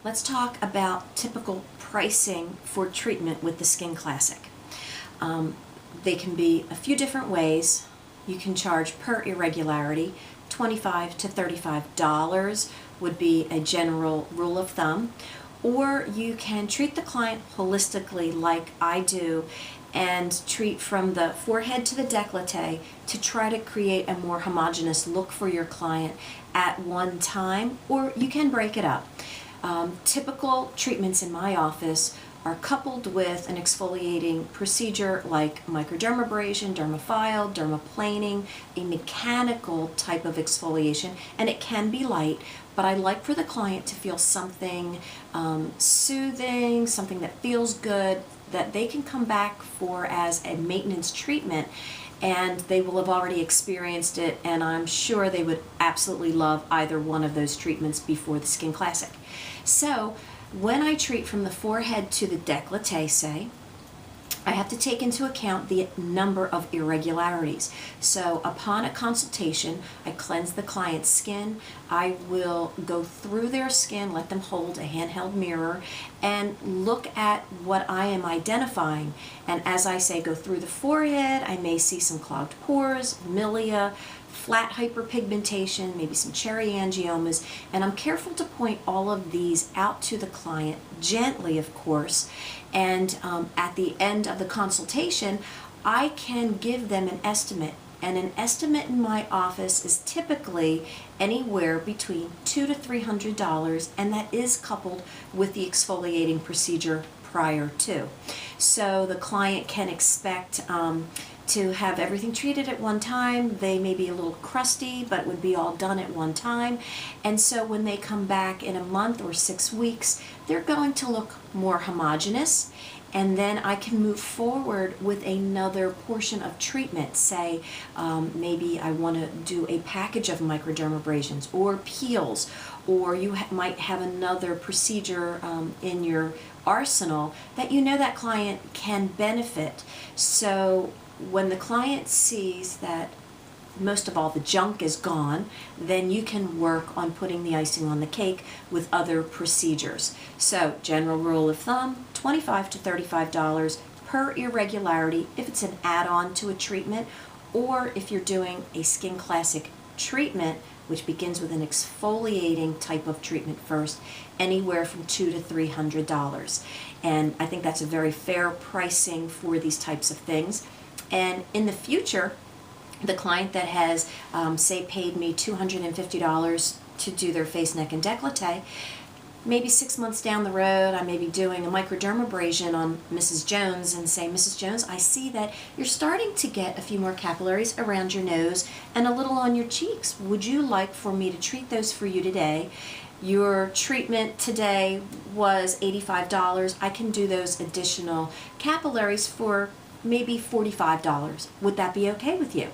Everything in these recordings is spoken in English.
Let's talk about typical pricing for treatment with the Skin Classic. They can be a few different ways. You can charge per irregularity. $25 to $35 would be a general rule of thumb. Or you can treat the client holistically like I do and treat from the forehead to the décolleté to try to create a more homogeneous look for your client at one time, or you can break it up. Typical treatments in my office are coupled with an exfoliating procedure like microdermabrasion, dermaphile, dermaplaning, a mechanical type of exfoliation, and it can be light, but I like for the client to feel something soothing, something that feels good, that they can come back for as a maintenance treatment, and they will have already experienced it, and I'm sure they would absolutely love either one of those treatments before the Skin Classic. So when I treat from the forehead to the décolleté, say, I have to take into account the number of irregularities. So upon a consultation, I cleanse the client's skin. I will go through their skin, let them hold a handheld mirror, and look at what I am identifying. And as I say, go through the forehead, I may see some clogged pores, milia, flat hyperpigmentation, maybe some cherry angiomas, and I'm careful to point all of these out to the client, gently of course, and at the end of the consultation, I can give them an estimate, and an estimate in my office is typically anywhere between $200 to $300, and that is coupled with the exfoliating procedure prior to. So the client can expect to have everything treated at one time. They may be a little crusty, but it would be all done at one time. And so when they come back in a month or 6 weeks, they're going to look more homogeneous. And then I can move forward with another portion of treatment. Say, maybe I want to do a package of microdermabrasions or peels, or you might have another procedure in your arsenal that you know that client can benefit. So when the client sees that most of all the junk is gone, then you can work on putting the icing on the cake with other procedures. So general rule of thumb, $25 to $35 per irregularity if it's an add-on to a treatment, or if you're doing a Skin Classic treatment, which begins with an exfoliating type of treatment first, anywhere from $200 to $300. And I think that's a very fair pricing for these types of things. And in the future, the client that has, say, paid me $250 to do their face, neck, and décolleté, maybe 6 months down the road, I may be doing a microdermabrasion on Mrs. Jones and say, Mrs. Jones, I see that you're starting to get a few more capillaries around your nose and a little on your cheeks. Would you like for me to treat those for you today? Your treatment today was $85. I can do those additional capillaries for maybe $45. Would that be okay with you?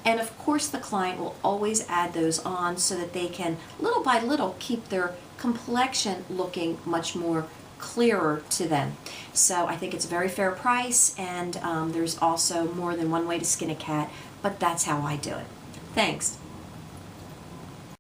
And of course the client will always add those on so that they can little by little keep their complexion looking much more clearer to them. So I think it's a very fair price, and there's also more than one way to skin a cat, but that's how I do it. Thanks.